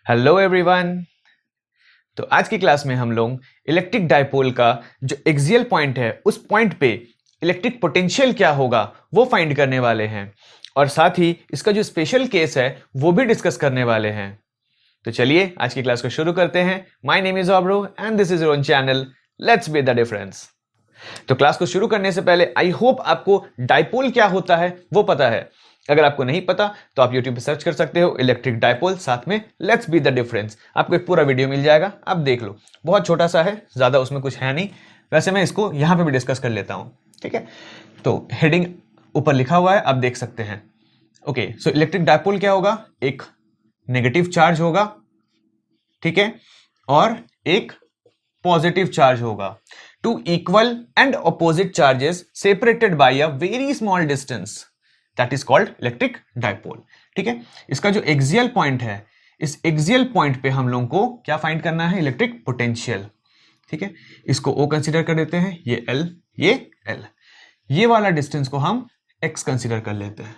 Hello everyone. तो आज की क्लास में हम लोग इलेक्ट्रिक डायपोल का जो एक्सियल पॉइंट है उस पॉइंट पे इलेक्ट्रिक पोटेंशियल क्या होगा वो फाइंड करने वाले हैं और साथ ही इसका जो स्पेशल केस है वो भी डिस्कस करने वाले हैं। तो चलिए आज की क्लास को शुरू करते हैं। My name is Obro and this is your own channel let's be the difference. तो क्लास को शुरू करने से पहले आई होप आपको डायपोल क्या होता है वो पता है। अगर आपको नहीं पता तो आप YouTube पे सर्च कर सकते हो इलेक्ट्रिक डायपोल, साथ में लेट्स बी द डिफरेंस। आपको एक पूरा वीडियो मिल जाएगा, आप देख लो। बहुत छोटा सा है, ज्यादा उसमें कुछ है नहीं। वैसे मैं इसको यहां पे भी डिस्कस कर लेता हूं, ठीक है। तो हेडिंग ऊपर लिखा हुआ है, आप देख सकते हैं। ओके, सो इलेक्ट्रिक डायपोल क्या होगा? एक नेगेटिव चार्ज होगा, ठीक है, और एक पॉजिटिव चार्ज होगा। Two equal and opposite charges separated by a very small distance, that is called electric dipole. ठीक है, इसका जो एक्सियल पॉइंट है, इस एक्सियल पॉइंट पे हम लोगों को क्या फाइंड करना है? Electric potential. ठीक है, इसको O कंसीडर कर लेते हैं, ये L, ये L, ये वाला डिस्टेंस को हम X कंसीडर कर लेते हैं।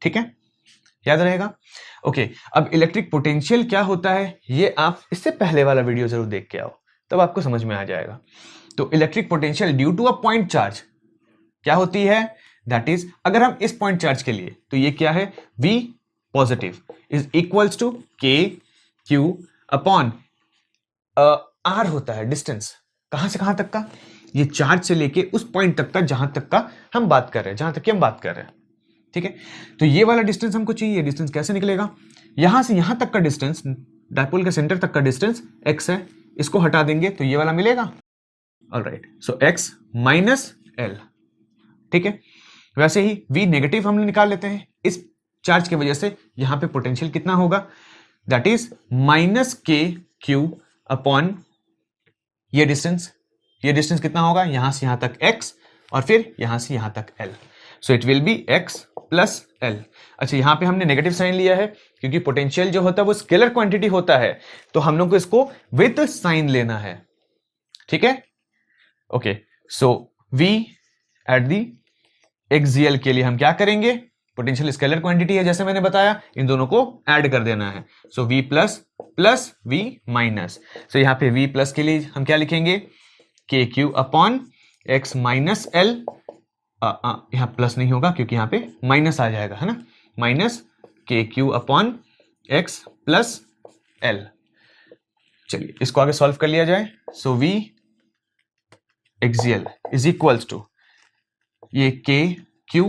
ठीक है, याद रहेगा। ओके, अब इलेक्ट्रिक पोटेंशियल क्या होता है ये आप इससे पहले वाला वीडियो जरूर देख के आओ, तब आपको समझ में आ जाएगा। तो electric potential due to a point charge क्या होती है? दैट इज, अगर हम इस पॉइंट चार्ज के लिए, तो ये क्या है? V positive is equals to K Q upon R होता है डिस्टेंस। कहां से कहां तक का? ये चार्ज से लेके उस पॉइंट तक का जहां तक का हम बात कर रहे हैं, जहां तक की हम बात कर रहे हैं। ठीक है, तो ये वाला डिस्टेंस हमको चाहिए। डिस्टेंस कैसे निकलेगा? यहां से यहां तक का डिस्टेंस, डायपोल के सेंटर तक का डिस्टेंस x है, इसको हटा देंगे तो ये वाला मिलेगा। ऑलराइट, सो x माइनस L। ठीक है, वैसे ही V नेगेटिव हम निकाल लेते हैं। इस चार्ज की वजह से यहां पे पोटेंशियल कितना होगा? That is minus K Q upon ये डिस्टेंस। ये डिस्टेंस कितना होगा? यहां से यहां तक x और फिर यहां से यहां तक L। So it will B x plus L। अच्छा, यहां पे हमने नेगेटिव साइन लिया है क्योंकि पोटेंशियल जो होता है वो स्केलर क्वांटिटी होता है, तो हम लोग को इसको विद साइन लेना है। ठीक है, okay, so V at the axial के लिए हम क्या करेंगे? पोटेंशियल स्केलर क्वांटिटी है जैसे मैंने बताया, इन दोनों को ऐड कर देना है। So V plus plus V minus. So यहां पे V प्लस के लिए हम क्या लिखेंगे? के Q upon x minus L. यहां प्लस नहीं होगा क्योंकि यहां पे माइनस आ जाएगा, है ना। Minus K Q upon X plus L. चलिए इसको आगे सॉल्व कर लिया जाए। So V axial is equals to ये के क्यू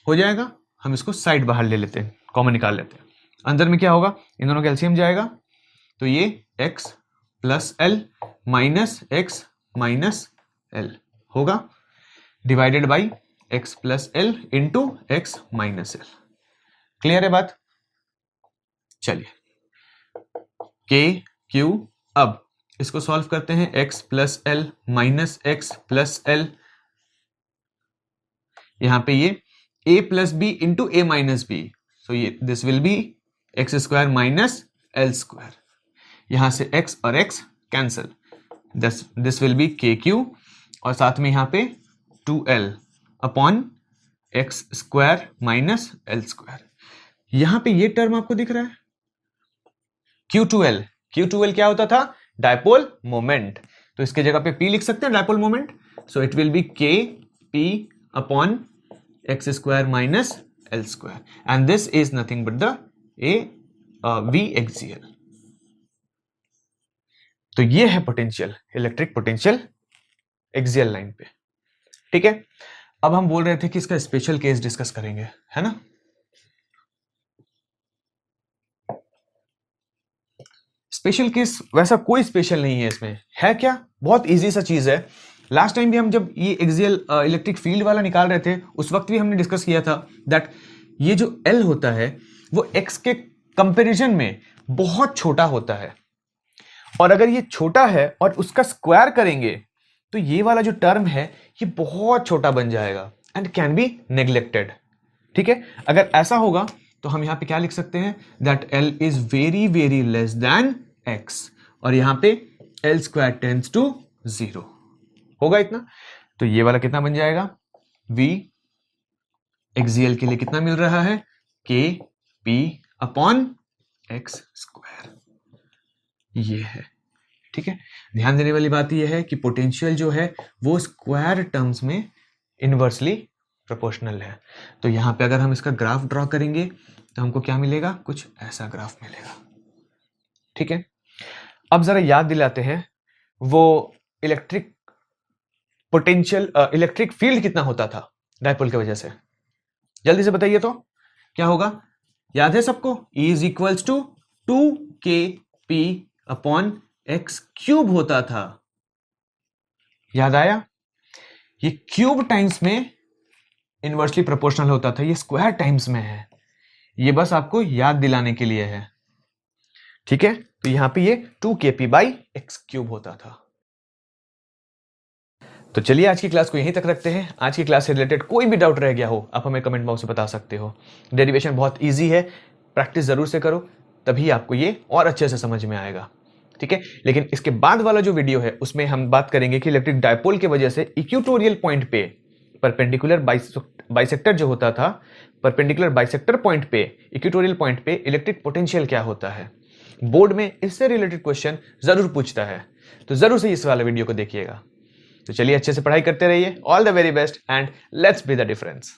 हो जाएगा। हम इसको साइड बाहर ले लेते हैं, कॉमन निकाल लेते हैं। अंदर में क्या होगा? इन दोनों का एलसीएम जाएगा, तो ये x plus L minus x minus L होगा, divided by x plus L into x minus L. Clear है बात? चलिए के क्यू, अब इसको सॉल्व करते हैं। x plus L minus x plus L, यहां पे ये a plus B into A minus B, so ये this will be x square minus L square. यहां से x और x cancel, this will be K Q और साथ में यहां पे 2l upon x square minus L square. यहां पे ये टर्म आपको दिख रहा है Q2L। Q2L क्या होता था? Dipole moment. तो इसके जगह पे P लिख सकते हैं, dipole moment. So it will be K P upon x square minus L square and this is nothing but the V axial. तो ये है potential, electric potential axial line पे। ठीक है, अब हम बोल रहे थे कि इसका स्पेशल केस डिस्कस करेंगे, है ना। स्पेशल केस वैसा कोई स्पेशल नहीं है इसमें, है क्या? बहुत इजी सा चीज है। लास्ट टाइम भी हम जब ये एक्सियल इलेक्ट्रिक फील्ड वाला निकाल रहे थे उस वक्त भी हमने डिस्कस किया था दैट ये जो L होता है वो x के कंपैरिजन में बहुत छोटा होता है, और अगर ये छोटा है और उसका स्क्वायर करेंगे तो ये वाला जो टर्म है ये बहुत छोटा बन जाएगा एंड कैन बी नेग्लेक्टेड। ठीक है, अगर ऐसा होगा तो हम यहां पे क्या लिख सकते हैं? That L is very very less than x, और यहां पे L स्क्वायर टेंड्स टू 0 होगा इतना। तो ये वाला कितना बन जाएगा? V एक्सियल के लिए कितना मिल रहा है? के पी अपॉन एक्स स्क्वायर, ये है। ठीक है, ध्यान देने वाली बात यह है कि पोटेंशियल जो है वो स्क्वायर टर्म्स में इनवर्सली प्रोपोर्शनल है। तो यहां पे अगर हम इसका ग्राफ ड्रॉ करेंगे तो हमको क्या मिलेगा, कुछ ऐसा ग्राफ मिलेगा। ठीक है, अब जरा याद दिलाते हैं वो इलेक्ट्रिक पोटेंशियल, इलेक्ट्रिक फील्ड कितना होता था डायपोल की वजह से, जल्दी से बताइए तो क्या होगा। याद है सबको, E is equals to 2kp upon X cube होता था। याद आया, ये क्यूब टाइम्स में इनवर्सली प्रोपोर्शनल होता था, ये स्क्वायर टाइम्स में है, ये बस आपको याद दिलाने के लिए है। ठीक है, तो यहां पे ये 2kp बाई एक्स क्यूब होता था। तो चलिए आज की क्लास को यहीं तक रखते हैं। आज की क्लास से रिलेटेड कोई भी डाउट रह गया हो आप हमें कमेंट बॉक्स में बता सकते हो। डेरिवेशन बहुत इजी है, प्रैक्टिस जरूर से करो, तभी आपको ये और अच्छे से समझ में आएगा। ठीक है, लेकिन इसके बाद वाला जो वीडियो है उसमें हम बात करेंगे कि इलेक्ट्रिक डायपोल की वजह से इक्वेटोरियल पॉइंट पे परपेंडिकुलर बाइसेक्टर जो होता था, परपेंडिकुलर बाइसेक्टर पॉइंट पे, इक्वेटोरियल पॉइंट पे इलेक्ट्रिक पोटेंशियल क्या होता है। बोर्ड में इससे रिलेटेड क्वेश्चन जरूर पूछता है, तो जरूर से इस वाले वीडियो को देखिएगा। तो चलिए अच्छे से पढ़ाई करते रहिए। All the very best and let's be the difference.